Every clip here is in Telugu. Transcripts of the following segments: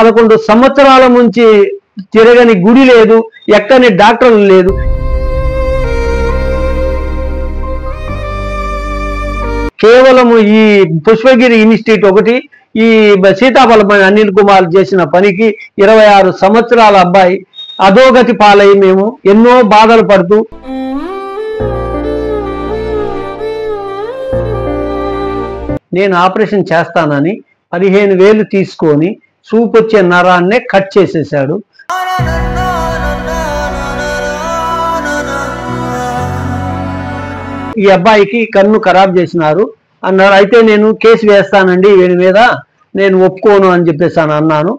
11 సంవత్సరాల నుంచి తిరగని గుడి లేదు, ఎక్కని డాక్టర్లు లేదు. కేవలము ఈ పుష్పగిరి ఇన్స్టిట్యూట్ ఒకటి, ఈ సీతాఫలం అనిల్ కుమార్ చేసిన పనికి 26 సంవత్సరాల అబ్బాయి అధోగతి పాలై మేము ఎన్నో బాధలు పడుతూ నేను ఆపరేషన్ చేస్తానని 15,000 తీసుకొని చూపొచ్చే నరాన్నే కట్ చేసేశాడు. ఈ అబ్బాయికి కన్ను ఖరాబ్ చేసినారు అన్నారు. అయితే నేను కేసు వేస్తానండి వీడి మీద, నేను ఒప్పుకోను అని చెప్పేసి అన్నాను.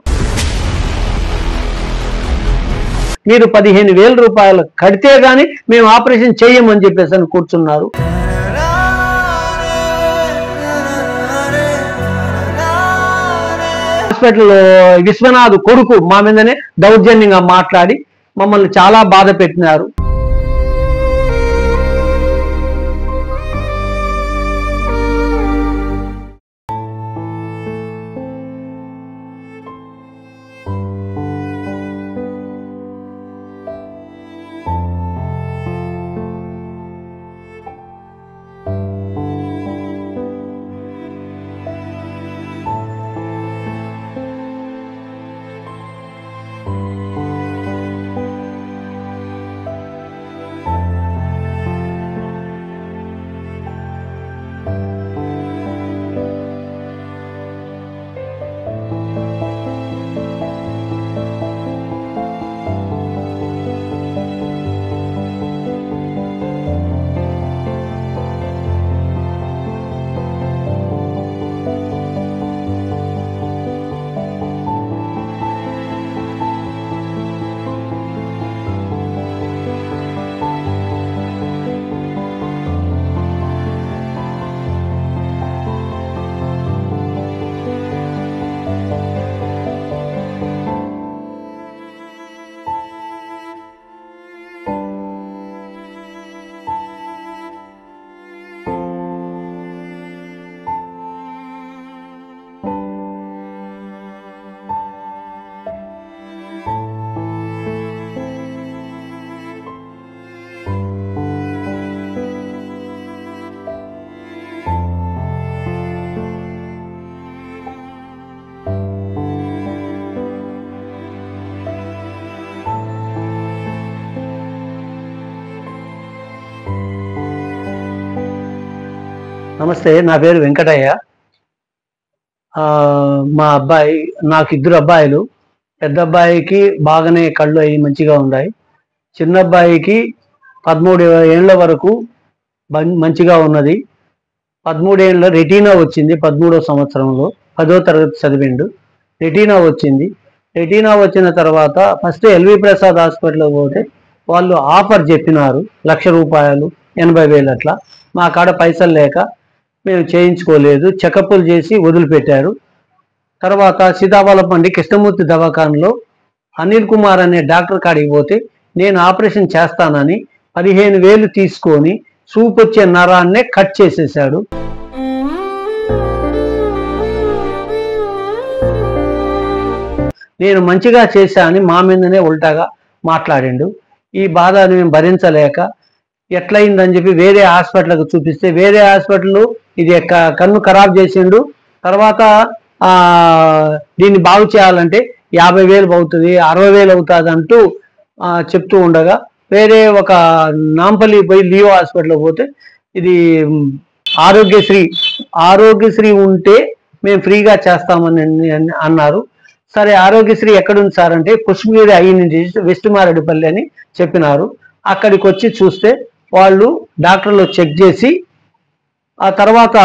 మీరు 15,000 రూపాయలు కడితే గానీ మేము ఆపరేషన్ చేయమని చెప్పేసి కూర్చున్నారు. హాస్పిటల్లో విశ్వనాథ్ కొడుకు మా మీదనే దౌర్జన్యంగా మాట్లాడి మమ్మల్ని చాలా బాధ పెట్టినారు. నమస్తే, నా పేరు వెంకటయ్య. మా అబ్బాయి, నాకు 2 అబ్బాయిలు. పెద్ద అబ్బాయికి బాగానే కళ్ళు అవి మంచిగా ఉన్నాయి. చిన్న అబ్బాయికి 13 ఏళ్ల వరకు మంచిగా ఉన్నది. 13 ఏళ్ళ రెటీనా వచ్చింది. 13వ సంవత్సరంలో 10వ తరగతి చదివిండు. రెటీనా వచ్చింది. రెటీనా వచ్చిన తర్వాత ఫస్ట్ ఎల్వి ప్రసాద్ హాస్పిటల్కి పోతే వాళ్ళు ఆఫర్ చెప్పినారు, 1,00,000 రూపాయలు, 80,000 అట్లా. మా కాడ పైసలు లేక మేము చేయించుకోలేదు. చెకప్లు చేసి వదిలిపెట్టారు. తర్వాత సీతాఫలపండి కృష్ణమూర్తి దవాఖానలో అనిల్ కుమార్ అనే డాక్టర్ కాడికి పోతే నేను ఆపరేషన్ చేస్తానని 15,000 తీసుకొని చూపొచ్చే నరాన్నే కట్ చేసేశాడు. నేను మంచిగా చేశా అని మా మీదనే ఉల్టాగా మాట్లాడిండు. ఈ బాధ మేము భరించలేక ఎట్లయిందని చెప్పి వేరే హాస్పిటల్కి చూపిస్తే వేరే హాస్పిటల్ ఇది కన్ను ఖరాబ్ చేసిండు, తర్వాత దీన్ని బాగు చేయాలంటే 50,000 అవుతుంది, 60,000 అవుతుంది అంటూ చెప్తూ ఉండగా వేరే ఒక నాంపల్లి పోయి లియో హాస్పిటల్కి పోతే ఇది ఆరోగ్యశ్రీ ఉంటే మేము ఫ్రీగా చేస్తామని అన్నారు. సరే, ఆరోగ్యశ్రీ ఎక్కడుంది సార్ అంటే పుష్పగిరి అయ్యింది, వెస్ట్ మారేడుపల్లి అని చెప్పినారు. అక్కడికి వచ్చి చూస్తే వాళ్ళు డాక్టర్లు చెక్ చేసి ఆ తర్వాత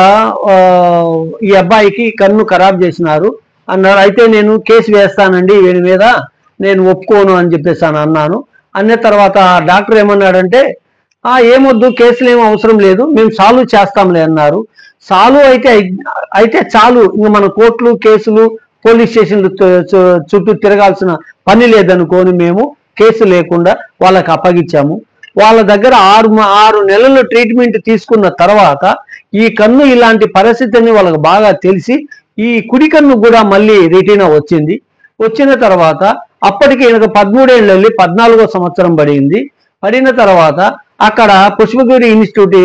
ఈ అబ్బాయికి కన్ను ఖరాబ్ చేసినారు అన్నారు. అయితే నేను కేసు వేస్తానండి వీడి మీద, నేను ఒప్పుకోను అని చెప్పేసి అన్నాను. అన్న తర్వాత డాక్టర్ ఏమన్నాడంటే, ఏమొద్దు, కేసులు ఏమీ అవసరం లేదు, మేము సాల్వ్ చేస్తాంలే అన్నారు. సాల్వ్ అయితే చాలు, ఇంకా మన కోర్టులు కేసులు పోలీస్ స్టేషన్లు చుట్టూ తిరగాల్సిన పని లేదనుకొని మేము కేసు లేకుండా వాళ్ళకి అప్పగించాము. వాళ్ళ దగ్గర 6 నెలలు ట్రీట్మెంట్ తీసుకున్న తర్వాత ఈ కన్ను ఇలాంటి పరిస్థితిని వాళ్ళకి బాగా తెలిసి ఈ కుడి కన్ను కూడా మళ్ళీ రెటీనా వచ్చింది. వచ్చిన తర్వాత అప్పటికి ఈయనకు 13 ఏళ్ళు వెళ్ళి 14వ సంవత్సరం పడిన తర్వాత అక్కడ పుష్పగిరి ఇన్స్టిట్యూట్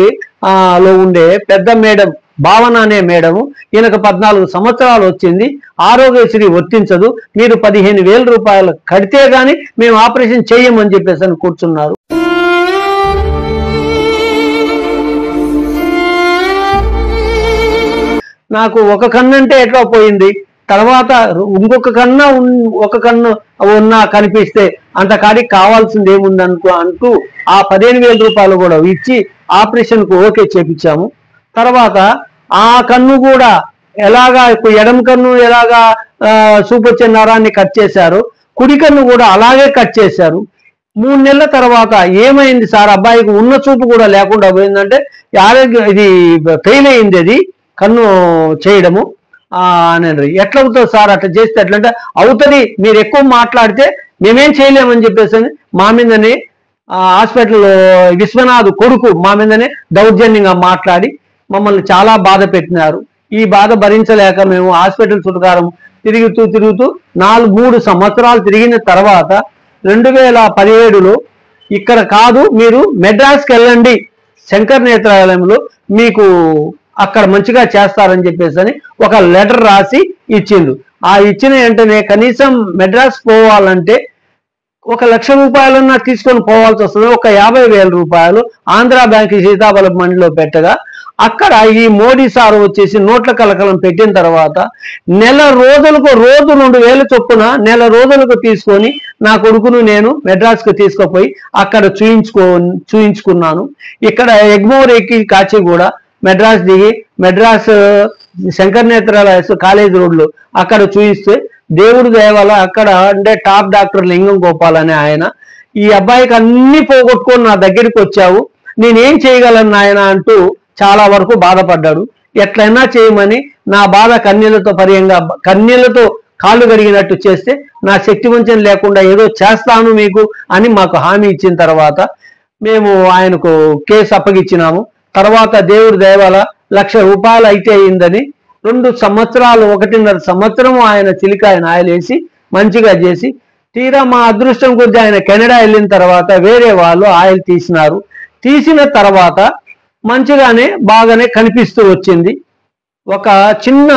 లో ఉండే పెద్ద మేడం భావన అనే మేడము ఈయనకు 14 సంవత్సరాలు వచ్చింది, ఆరోగ్యశ్రీ వర్తించదు, మీరు 15,000 రూపాయలు కడితే గాని మేము ఆపరేషన్ చేయమని చెప్పేసి అని కూర్చున్నారు. నాకు ఒక కన్ను అంటే ఎట్లా పోయింది, తర్వాత ఇంకొక ఒక కన్ను ఉన్నా కనిపిస్తే అంత కాడికి కావాల్సింది ఏముంది అంటూ ఆ 15,000 రూపాయలు కూడా ఇచ్చి ఆపరేషన్కు ఓకే చేపించాము. తర్వాత ఆ కన్ను కూడా ఎలాగా ఎడమ కన్ను ఎలాగా చూపొచ్చే నరాన్ని కట్ చేశారు, కుడి కన్ను కూడా అలాగే కట్ చేశారు. 3 నెలల తర్వాత ఏమైంది సార్, అబ్బాయికి ఉన్న చూపు కూడా లేకుండా పోయిందంటే ఇది ఫెయిల్ అయింది, అది కన్ను చేయడము అని. ఎట్లా అవుతుంది సార్ అట్లా చేస్తే ఎట్లంటే, అవుతుంది మీరు ఎక్కువ మాట్లాడితే మేమేం చేయలేమని చెప్పేసి మా మీదనే హాస్పిటల్ విశ్వనాథ్ కొడుకు మా మీదనే దౌర్జన్యంగా మాట్లాడి మమ్మల్ని చాలా బాధ పెట్టినారు. ఈ బాధ భరించలేక మేము హాస్పిటల్ చుట్టుకారం తిరుగుతూ 3 సంవత్సరాలు తిరిగిన తర్వాత 2017లో ఇక్కడ కాదు మీరు మెడ్రాస్కి వెళ్ళండి, శంకర్ నేత్రాలయంలో మీకు అక్కడ మంచిగా చేస్తారని చెప్పేసి అని ఒక లెటర్ రాసి ఇచ్చిండు. ఆ ఇచ్చిన వెంటనే కనీసం మెడ్రాస్ పోవాలంటే 1,00,000 రూపాయలన్నా తీసుకొని పోవాల్సి వస్తుంది. ఒక 50,000 రూపాయలు ఆంధ్ర బ్యాంక్ సీతాఫలం మండిలో పెట్టగా అక్కడ ఈ మోడీ సార్ వచ్చేసి నోట్ల కలకలం పెట్టిన తర్వాత నెల రోజులకు రోజు 2,000 చొప్పున నెల రోజులకు తీసుకొని నా కొడుకును నేను మెడ్రాస్కు తీసుకుపోయి అక్కడ చూయించుకున్నాను. ఇక్కడ ఎగ్మోర్ ఎక్కి కాచిగూడ మెడ్రాస్ దిగి మెడ్రాస్ శంకర్ నేత్రాలయ కాలేజ్ రోడ్లో అక్కడ చూయిస్తే దేవుడు దయవల్ల అక్కడ అంటే టాప్ డాక్టర్ లింగం గోపాల్ అనే ఆయన, ఈ అబ్బాయికి అన్ని పోగొట్టుకొని నా దగ్గరికి వచ్చావు, నేనేం చేయగలను ఆయన అంటూ చాలా వరకు బాధపడ్డాడు. ఎట్లయినా చేయమని నా బాధ కన్నీళ్లతో కాళ్ళు గడిగినట్టు చేస్తే నా శక్తి వంచన లేకుండా ఏదో చేస్తాను మీకు అని మాకు హామీ ఇచ్చిన తర్వాత మేము ఆయనకు కేసు అప్పగిచ్చినాము. తర్వాత దేవుడి దయవల్ల 1,00,000 రూపాయలు అయితే అయిందని 2 సంవత్సరాలు 1.5 సంవత్సరం ఆయన చిలికాయ నాయలేసి మంచిగా చేసి తీరా మా అదృష్టం కొద్ది ఆయన కెనడా వెళ్ళిన తర్వాత వేరే వాళ్ళు ఆయిల్ తీసిన తర్వాత మంచిగానే బాగానే కనిపిస్తూ వచ్చింది. ఒక చిన్న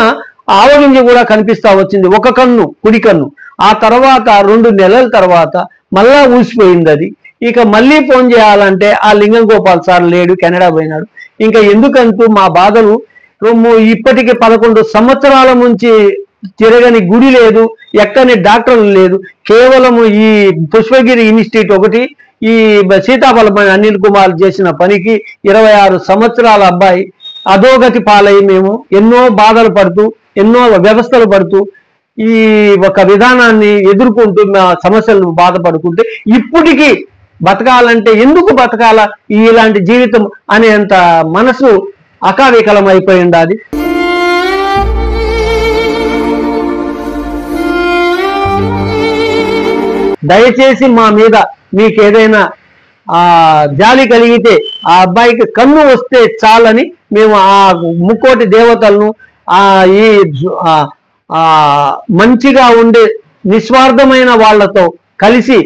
ఆవగింజ కూడా కనిపిస్తూ వచ్చింది, ఒక కన్ను కుడి కన్ను. ఆ తర్వాత 2 నెలల తర్వాత మళ్ళా ఊసిపోయింది అది. ఇక మళ్ళీ ఫోన్ చేయాలంటే ఆ లింగం గోపాల్ సార్ లేడు, కెనడా పోయినాడు. ఇంకా ఎందుకంటూ మా బాధలు ఇప్పటికి 11 సంవత్సరాల నుంచి తిరగని గుడి లేదు, ఎక్కని డాక్టర్లు లేదు, కేవలము ఈ పుష్పగిరి ఇన్స్టిట్యూట్ ఒకటి, ఈ సీతాఫలమణి అనిల్ కుమార్ చేసిన పనికి 26 సంవత్సరాల అబ్బాయి అధోగతి పాలై మేము ఎన్నో బాధలు పడుతూ ఎన్నో వ్యవస్థలు పడుతూ ఈ ఒక విధానాన్ని ఎదుర్కొంటూ మా సమస్యలను బాధపడుకుంటే ఇప్పటికీ బతకాలంటే ఎందుకు బతకాల ఇలాంటి జీవితం అనేంత మనసు అకావికలం అయిపోయి ఉండాలి. దయచేసి మా మీద మీకు ఏదైనా జాలి కలిగితే ఆ అబ్బాయికి కన్ను వస్తే చాలని మేము ఆ ముక్కోటి దేవతలను ఈ మంచిగా ఉండే నిస్వార్థమైన వాళ్ళతో కలిసి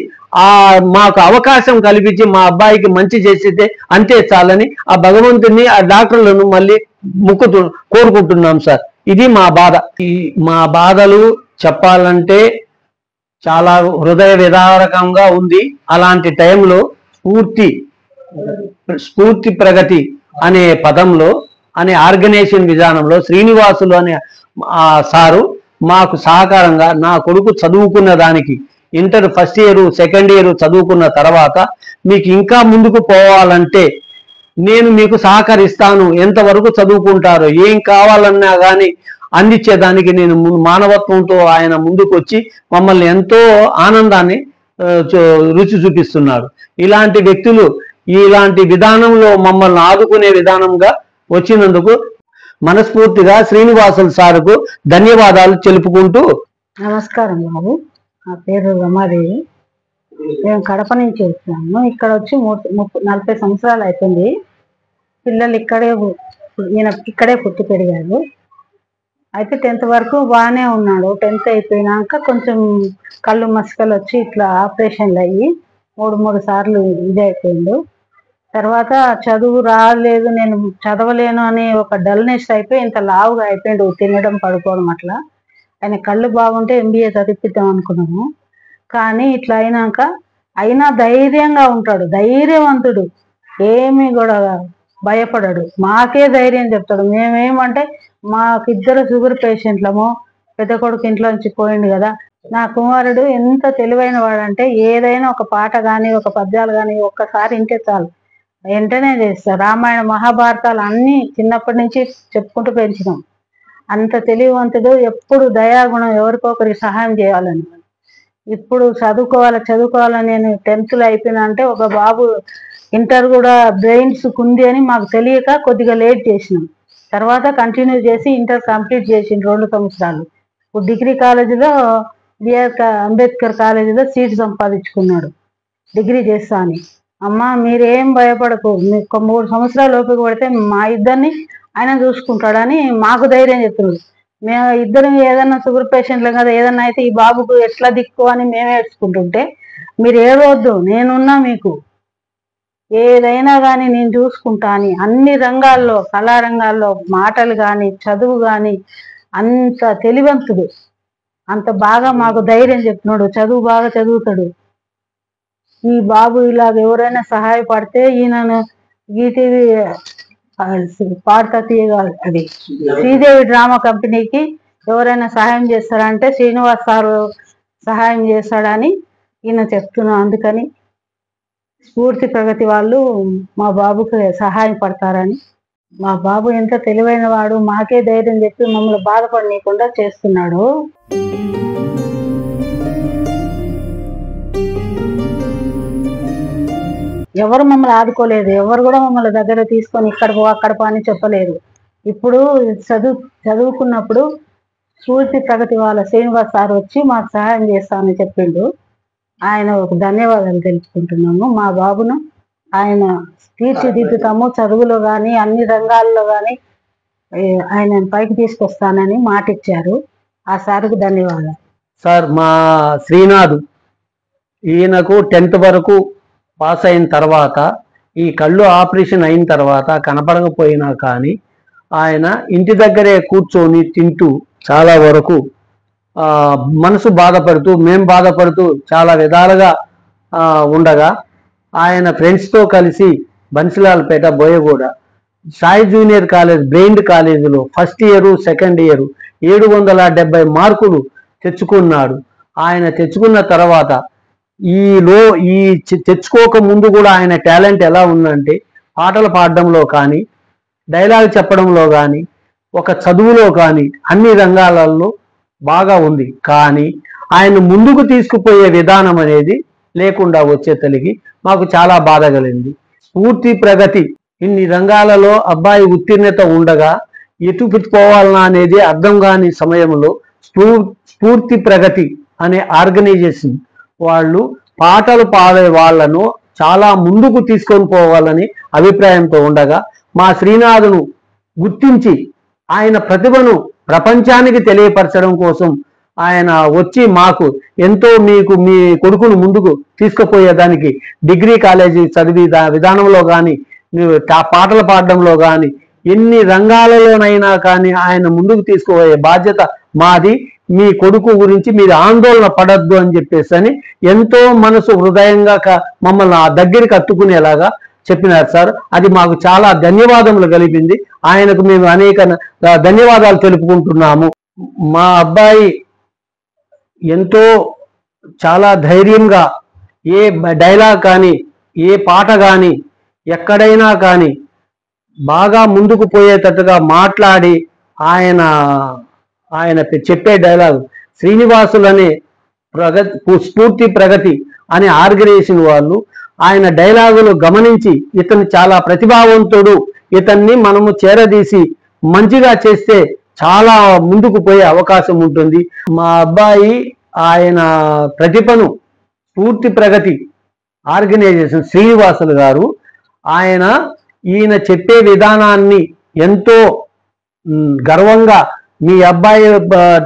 మాకు అవకాశం కల్పించి మా అబ్బాయికి మంచి చేసితే అంతే చాలని ఆ భగవంతుని ఆ డాక్టర్లను మళ్ళీ కోరుకుంటున్నాం సార్. ఇది మా బాధ. మా బాధలు చెప్పాలంటే చాలా హృదయ విదారకంగా ఉంది. అలాంటి టైంలో స్ఫూర్తి ప్రగతి అనే పదంలో అనే ఆర్గనైజేషన్ విధానంలో శ్రీనివాసులు అనే సారు మాకు సహకారంగా నా కొడుకు చదువుకున్న దానికి inter first year second year చదువుకున్న తర్వాత మీకు ఇంకా ముందుకు పోవాలంటే నేను మీకు సహకరిస్తాను, ఎంతవరకు చదువుకుంటారో ఏం కావాలన్నా కానీ అందించేదానికి నేను మానవత్వంతో ఆయన ముందుకు వచ్చి మమ్మల్ని ఎంతో ఆనందాన్ని రుచి చూపిస్తున్నాడు. ఇలాంటి వ్యక్తులు ఇలాంటి విధానంలో మమ్మల్ని ఆదుకునే విధానంగా వచ్చినందుకు మనస్ఫూర్తిగా శ్రీనివాసులు సార్కు ధన్యవాదాలు తెలుపుకుంటూ. నమస్కారం బాబు, నా పేరు రమాదేవి. మేము కడప నుంచి వచ్చాము. ఇక్కడ వచ్చి 40 సంవత్సరాలు అవుతుంది. పిల్లలు ఈయన ఇక్కడే పుట్టి పెరిగారు. అయితే 10th వరకు బాగానే ఉన్నాడు. 10th అయిపోయినాక కొంచెం కళ్ళు మసకలు వచ్చి ఇట్లా ఆపరేషన్లు అయ్యి 3 సార్లు ఇదైపోయిండు. తర్వాత చదువు రాలేదు, నేను చదవలేను అని ఒక డల్నెస్ అయిపోయి ఇంత లావుగా అయిపోయిండు, తినడం పడుకోవడం అట్లా. ఆయన కళ్ళు బాగుంటే MBA చదివిద్దాం అనుకున్నాము. కానీ ఇట్లా అయినా ధైర్యంగా ఉంటాడు, ధైర్యవంతుడు, ఏమీ కూడా భయపడడు. మాకే ధైర్యం చెప్తాడు. మేమేమంటే మాకిద్దరు షుగర్ పేషెంట్లము, పెద్ద కొడుకు ఇంట్లో నుంచి పోయిండు కదా. నా కుమారుడు ఎంత తెలివైన వాడంటే ఏదైనా ఒక పాట కానీ ఒక పద్యాలు కానీ ఒక్కసారి వింటే చాలు వెంటనే చేస్తారు. రామాయణ మహాభారతాలు అన్నీ చిన్నప్పటి నుంచి చెప్పుకుంటూ పెంచినాం. అంత తెలివివంతుడు, ఎప్పుడు దయాగుణం, ఎవరికొకరికి సహాయం చేయాలని. ఇప్పుడు చదువుకోవాలని నేను 10th అయిపోయినా అంటే ఒక బాబు ఇంటర్ కూడా బ్రెయిన్స్ ఉంది అని మాకు తెలియక కొద్దిగా లేట్ చేసినాం. తర్వాత కంటిన్యూ చేసి ఇంటర్ కంప్లీట్ చేసిండు 2 సంవత్సరాలు. ఇప్పుడు డిగ్రీ కాలేజీలో బిఆర్ అంబేద్కర్ కాలేజీలో సీట్ సంపాదించుకున్నాడు డిగ్రీ చేస్తా అని. అమ్మ మీరేం భయపడకు, మీకు 3 సంవత్సరాలు ఓపిక పడితే మా ఇద్దరిని ఆయన చూసుకుంటాడని మాకు ధైర్యం చెప్తున్నాడు. మేము ఇద్దరం ఏదన్నా షుగర్ పేషెంట్లు కదా, ఏదన్నా అయితే ఈ బాబుకు ఎట్లా దిక్కు అని మేమే ఏడ్చుకుంటుంటే మీరు ఏడవద్దు, నేనున్నా, మీకు ఏదైనా కానీ నేను చూసుకుంటా అని అన్ని రంగాల్లో, కళారంగాల్లో, మాటలు కానీ చదువు కానీ అంత తెలివంతుడు, అంత బాగా మాకు ధైర్యం చెప్తున్నాడు. చదువు బాగా చదువుతాడు. ఈ బాబు ఇలాగ ఎవరైనా సహాయపడితే ఈయనను ఈటీవీ పాడతా తీయగా అది శ్రీదేవి డ్రామా కంపెనీకి ఎవరైనా సహాయం చేస్తారంటే శ్రీనివాస్ సారు సహాయం చేస్తాడని ఈయన చెప్తున్నాను. అందుకని స్ఫూర్తి ప్రగతి వాళ్ళు మా బాబుకి సహాయం పడతారని. మా బాబు ఎంత తెలివైన వాడు, మాకే ధైర్యం చెప్పి మమ్మల్ని బాధపడనీయకుండా చేస్తున్నాడు. ఎవరు మమ్మల్ని ఆదుకోలేదు, ఎవరు కూడా మమ్మల్ని దగ్గర తీసుకొని ఇక్కడ పో అక్కడ పో అని చెప్పలేదు. ఇప్పుడు చదువుకున్నప్పుడు స్ఫూర్తి ప్రగతి వాళ్ళ శ్రీనివాస్ సార్ వచ్చి మాకు సహాయం చేస్తామని చెప్పిండు. ఆయన ఒక ధన్యవాదాలు తెలుపుకుంటున్నాము. మా బాబును ఆయన తీర్చిదిద్దుతాము, చదువులో కానీ అన్ని రంగాల్లో కానీ ఆయన పైకి తీసుకొస్తానని మాట ఇచ్చారు. ఆ సార్కు ధన్యవాదాలు. సార్ మా శ్రీనాథ్ ఈయనకు 10th వరకు పాస్ అయిన తర్వాత ఈ కళ్ళు ఆపరేషన్ అయిన తర్వాత కనపడకపోయినా కానీ ఆయన ఇంటి దగ్గరే కూర్చొని తింటూ చాలా వరకు మనసు బాధపడుతూ మేము బాధపడుతూ చాలా విధాలుగా ఉండగా ఆయన ఫ్రెండ్స్తో కలిసి Bansilalpet Boiguda Sai junior college brain కాలేజీలో ఫస్ట్ ఇయర్ సెకండ్ ఇయర్ 770 మార్కులు తెచ్చుకున్నాడు. ఆయన తెచ్చుకున్న తర్వాత ఈ తెచ్చుకోక ముందు కూడా ఆయన టాలెంట్ ఎలా ఉందంటే పాటలు పాడడంలో కానీ, డైలాగ్ చెప్పడంలో కానీ, ఒక చదువులో కానీ అన్ని రంగాలలో బాగా ఉంది. కానీ ఆయన ముందుకు తీసుకుపోయే విధానం అనేది లేకుండా వచ్చే తలిగి మాకు చాలా బాధ కలిగింది. స్ఫూర్తి ప్రగతి ఇన్ని రంగాలలో అబ్బాయి ఉత్తీర్ణత ఉండగా ఎటు పెట్టుకోవాలన్నా అనేది అర్థం కాని సమయంలో స్ఫూర్తి ప్రగతి అనే ఆర్గనైజేషన్ వాళ్ళు పాటలు పాడే వాళ్లను చాలా ముందుకు తీసుకొని పోవాలని అభిప్రాయంతో ఉండగా మా శ్రీనాథును గుర్తించి ఆయన ప్రతిభను ప్రపంచానికి తెలియపరచడం కోసం ఆయన వచ్చి మాకు ఎంతో మీకు మీ కొడుకును ముందుకు తీసుకుపోయేదానికి డిగ్రీ కాలేజీ చదివి విధానంలో కానీ పాటలు పాడడంలో కానీ ఎన్ని రంగాలలోనైనా కానీ ఆయన ముందుకు తీసుకుపోయే బాధ్యత మాది. మీ కొడుకు గురించి మీరు ఆందోళన పడద్దు అని చెప్పేసి ఎంతో మనసు హృదయంగా మమ్మల్ని ఆ దగ్గరికి అత్తుకునేలాగా చెప్పినారు సార్. అది మాకు చాలా ధన్యవాదములు కలిపింది. ఆయనకు మేము అనేక ధన్యవాదాలు తెలుపుకుంటున్నాము. మా అబ్బాయి ఎంతో చాలా ధైర్యంగా ఏ డైలాగ్ కానీ ఏ పాట కానీ ఎక్కడైనా కానీ బాగా ముందుకు పోయేటట్టుగా మాట్లాడి ఆయన చెప్పే డైలాగ్ శ్రీనివాసులనే స్ఫూర్తి ప్రగతి అనే ఆర్గనైజేషన్ వాళ్ళు ఆయన డైలాగులు గమనించి ఇతను చాలా ప్రతిభావంతుడు, ఇతన్ని మనము చేరదీసి మంచిగా చేస్తే చాలా ముందుకు పోయే అవకాశం ఉంటుంది. మా అబ్బాయి ఆయన ప్రతిభను స్ఫూర్తి ప్రగతి ఆర్గనైజేషన్ శ్రీనివాసులు గారు ఈయన చెప్పే విధానాన్ని ఎంతో గర్వంగా మీ అబ్బాయి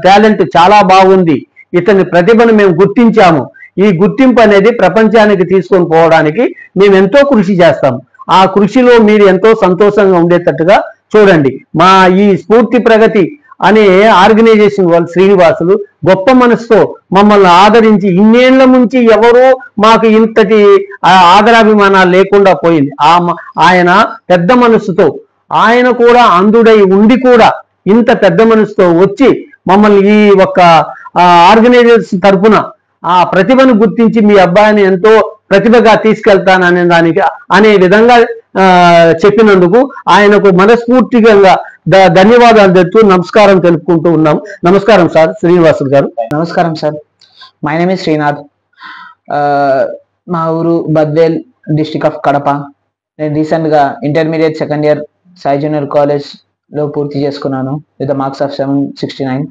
టాలెంట్ చాలా బాగుంది, ఇతని ప్రతిభను మేము గుర్తించాము, ఈ గుర్తింపు అనేది ప్రపంచానికి తీసుకొని పోవడానికి మేము ఎంతో కృషి చేస్తాం, ఆ కృషిలో మీరు ఎంతో సంతోషంగా ఉండేటట్టుగా చూడండి. మా ఈ స్ఫూర్తి ప్రగతి అనే ఆర్గనైజేషన్ వాళ్ళు శ్రీనివాసులు గొప్ప మనసుతో మమ్మల్ని ఆదరించి ఇన్నేళ్ల నుంచి ఎవరూ మాకు ఇంతటి ఆదరాభిమానాలు లేకుండా పోయింది. ఆయన పెద్ద మనసుతో, ఆయన కూడా అంధుడై ఉండి కూడా ఇంత పెద్ద మనసుతో వచ్చి మమ్మల్ని ఈ ఒక్క ఆర్గనైజేషన్ తరఫున ఆ ప్రతిభను గుర్తించి మీ అబ్బాయిని ఎంతో ప్రతిభగా తీసుకెళ్తాననే దానికి అనే విధంగా చెప్పినందుకు ఆయనకు మనస్ఫూర్తిగా ధన్యవాదాలు తెలుపుతూ నమస్కారం తెలుపుకుంటూ ఉన్నాం. నమస్కారం సార్ శ్రీనివాసులు గారు. నమస్కారం sir. My name is Srinath. మా ఊరు బద్వేల్, డిస్ట్రిక్ట్ ఆఫ్ కడప. నేను రీసెంట్ గా intermediate second year Sai junior college లో పూర్తి చేసుకున్నాను విత్ మార్క్స్ ఆఫ్ 769.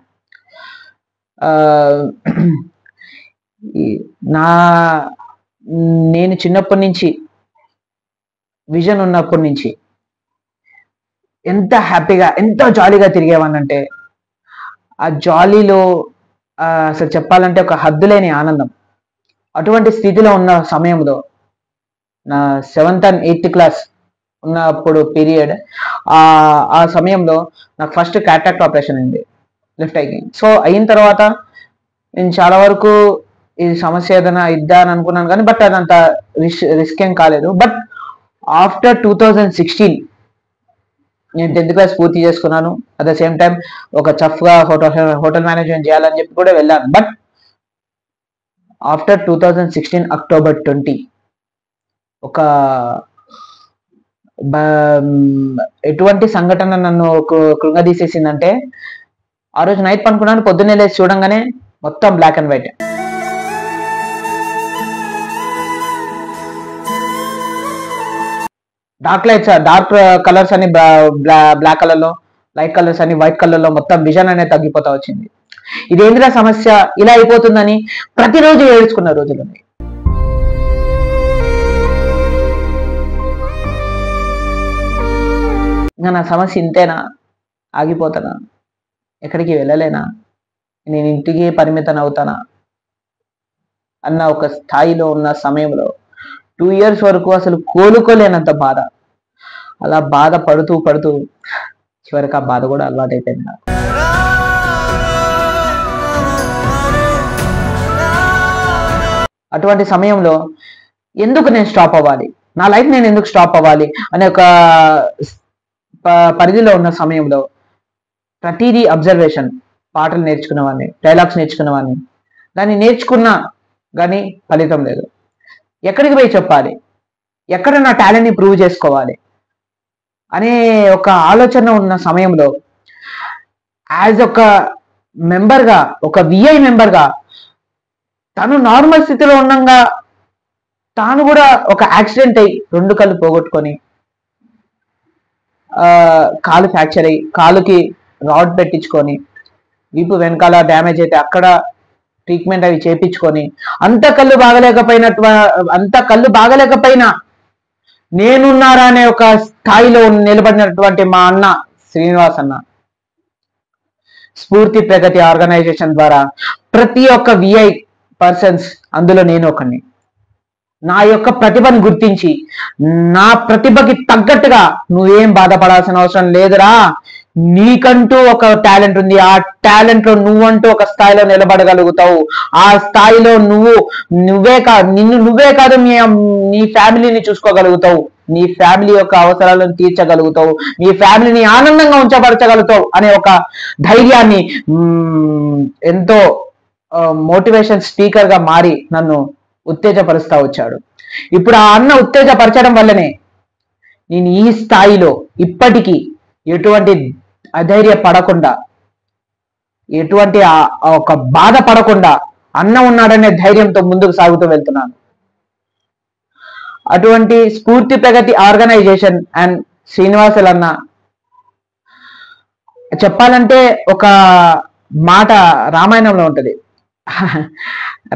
నేను చిన్నప్పటి నుంచి విజన్ ఉన్నప్పటి నుంచి ఎంత హ్యాపీగా ఎంతో జాలీగా తిరిగేవానంటే ఆ జాలీలో అసలు చెప్పాలంటే ఒక హద్దులేని ఆనందం. అటువంటి స్థితిలో ఉన్న సమయంలో నా 7th and 8th క్లాస్ ఉన్నప్పుడు పీరియడ్, ఆ సమయంలో నాకు ఫస్ట్ క్యాటరాక్ట్ ఆపరేషన్ అయింది లెఫ్ట్ ఐకి. సో అయిన తర్వాత నేను చాలా వరకు ఇది సమస్య ఏదైనా ఇద్దా అని అనుకున్నాను కానీ బట్ అదంత రిస్క్ ఏం కాలేదు. బట్ ఆఫ్టర్ 2016 నేను 10th క్లాస్ పూర్తి చేసుకున్నాను. అట్ ద సేమ్ టైం ఒక చఫ్గా హోటల్ మేనేజ్మెంట్ చేయాలని చెప్పి కూడా వెళ్ళాను. బట్ ఆఫ్టర్ 2016 అక్టోబర్ 20 ఒక ఎటువంటి సంఘటన నన్ను కృంగదీసేసిందంటే, ఆ రోజు నైట్ పనుకున్నాను, పొద్దున్నే లేచి చూడంగానే మొత్తం black and white. Dark colours అని బ్లాక్ కలర్ లో, లైట్ కలర్స్ అని వైట్ కలర్ లో మొత్తం విజన్ అనేది తగ్గిపోతా వచ్చింది. ఇదేంద్రా సమస్య, ఇలా అయిపోతుందని ప్రతిరోజు ఏడ్చుకున్న రోజులు ఉన్నాయి. ఇంకా నా సమస్య ఇంతేనా, ఆగిపోతానా, ఎక్కడికి వెళ్ళలేనా, నేను ఇంటికి పరిమితం అవుతానా అన్న ఒక స్థాయిలో ఉన్న సమయంలో 2 years వరకు అసలు కోలుకోలేనంత బాధ. అలా బాధ పడుతూ పడుతూ చివరికి ఆ బాధ కూడా అలవాటైపోయింది నాకు. అటువంటి సమయంలో ఎందుకు నేను స్టాప్ అవ్వాలి, నా లైఫ్ నేను ఎందుకు స్టాప్ అవ్వాలి అనే ఒక పరిధిలో ఉన్న సమయంలో ప్రతిదీ అబ్జర్వేషన్, పాటలు నేర్చుకున్నవాడిని, డైలాగ్స్ నేర్చుకున్నవాడిని, దాన్ని నేర్చుకున్నా కానీ ఫలితం లేదు. ఎక్కడికి పోయి చెప్పాలి, ఎక్కడ నా టాలెంట్ని ప్రూవ్ చేసుకోవాలి అనే ఒక ఆలోచన ఉన్న సమయంలో యాజ్ ఒక మెంబర్గా, ఒక విఐ మెంబర్గా తను నార్మల్ స్థితిలో ఉండగా తాను కూడా ఒక యాక్సిడెంట్ అయ్యి 2 కళ్ళు పోగొట్టుకొని కాలు ఫ్రాక్చర్ అయ్యి కాలుకి రాడ్ పెట్టించుకొని వీపు వెనకాల డ్యామేజ్ అయితే అక్కడ ట్రీట్మెంట్ అవి చేయించుకొని అంత కళ్ళు బాగలేకపోయినా నేనున్నారా అనే ఒక స్థాయిలో నిలబడినటువంటి మా అన్న శ్రీనివాస్ అన్న స్ఫూర్తి ప్రగతి ఆర్గనైజేషన్ ద్వారా ప్రతి ఒక్క విఐ పర్సన్స్, అందులో నేను ఒకడిని, నా యొక్క ప్రతిభను గుర్తించి నా ప్రతిభకి తగ్గట్టుగా నువ్వేం బాధపడాల్సిన అవసరం లేదురా, నీకంటూ ఒక టాలెంట్ ఉంది, ఆ టాలెంట్ లో నువ్వంటూ ఒక స్థాయిలో నిలబడగలుగుతావు, ఆ స్థాయిలో నువ్వే కాదు నీ ఫ్యామిలీని చూసుకోగలుగుతావు, నీ ఫ్యామిలీ యొక్క అవసరాలను తీర్చగలుగుతావు, నీ ఫ్యామిలీని ఆనందంగా ఉంచపరచగలుగుతావు అనే ఒక ధైర్యాన్ని ఎంతో మోటివేషన్ స్పీకర్ గా మారి నన్ను ఉత్తేజపరుస్తా వచ్చాడు. ఇప్పుడు ఆ అన్న ఉత్తేజపరచడం వల్లనే నేను ఈ స్థాయిలో ఇప్పటికీ ఎటువంటి అధైర్య పడకుండా, ఎటువంటి ఒక బాధ పడకుండా అన్న ఉన్నాడనే ధైర్యంతో ముందుకు సాగుతూ వెళ్తున్నాను. అటువంటి స్ఫూర్తి ప్రగతి ఆర్గనైజేషన్ అండ్ శ్రీనివాసులు అన్న చెప్పాలంటే ఒక మాట రామాయణంలో ఉంటది,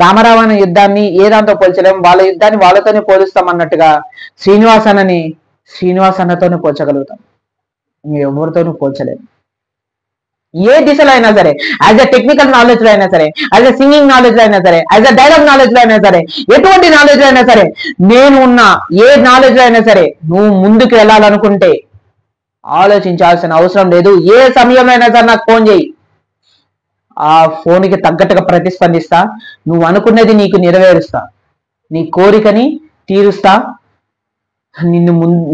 రామరావణ యుద్ధాన్ని ఏ దాంతో పోల్చలేం, వాళ్ళ యుద్ధాన్ని వాళ్ళతోనే పోలుస్తాం అన్నట్టుగా శ్రీనివాస్ అన్నతోనే పోల్చగలుగుతాం, ఎవరితోనూ పోల్చలేము. ఏ దిశలో అయినా సరే, యాజ్ అ టెక్నికల్ నాలెడ్జ్ లో అయినా సరే, యాజ్ అ సింగింగ్ నాలెడ్జ్ లో అయినా సరే, యాజ్ అ డైలాగ్ నాలెడ్జ్ లో అయినా సరే, ఎటువంటి నాలెడ్జ్ లో అయినా సరే, నేను ఉన్నా ఏ నాలెడ్జ్ లో అయినా సరే, నువ్వు ముందుకు వెళ్ళాలనుకుంటే ఆలోచించాల్సిన అవసరం లేదు. ఏ సమయంలో అయినా సరే నాకు ఫోన్ చేయి, ఆ ఫోన్కి తగ్గట్టుగా ప్రతిస్పందిస్తా, నువ్వు అనుకున్నది నీకు నెరవేరుస్తా, నీ కోరికని తీరుస్తా,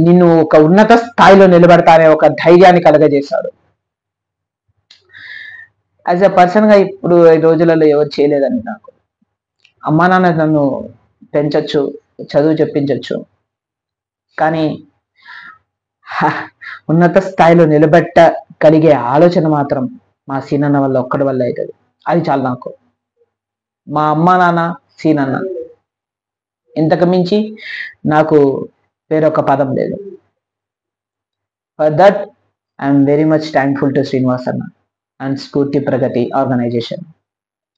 నిన్ను ఒక ఉన్నత స్థాయిలో నిలబెడతా అనే ఒక ధైర్యాన్ని కలగజేశాడు. యాజ్ అ పర్సన్ గా ఇప్పుడు ఈ రోజులలో ఎవరు చేయలేదండి నాకు. అమ్మా నాన్న నన్ను పెంచొచ్చు, చదువు చెప్పించవచ్చు, కానీ ఉన్నత స్థాయిలో నిలబెట్టగలిగే ఆలోచన మాత్రం మా సీనన్న వల్ల ఒక్కడి వల్ల అవుతుంది. అది చాలు నాకు. మా అమ్మా నాన్న, సీనన్న, ఇంతకు మించి నాకు వేరొక పదం లేదు. For that I'm very much thankful to Srinivas అన్న and Sphoorthi Pragathi organization,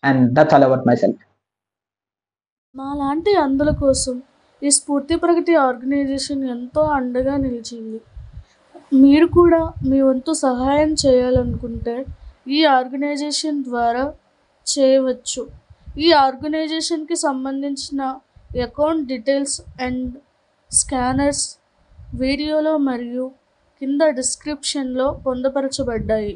and that's all about myself. మాలాంటి అందుల కోసం ఈ స్ఫూర్తి ప్రగతి ఆర్గనైజేషన్ ఎంతో అండగా నిలిచింది. మీరు కూడా మీ వంతు సహాయం చేయాలనుకుంటే ఈ ఆర్గనైజేషన్ ద్వారా చేయవచ్చు. ఈ ఆర్గనైజేషన్కి సంబంధించిన అకౌంట్ డీటెయిల్స్ అండ్ స్కానర్స్ వీడియోలో మరియు కింద డిస్క్రిప్షన్లో పొందుపరచబడ్డాయి.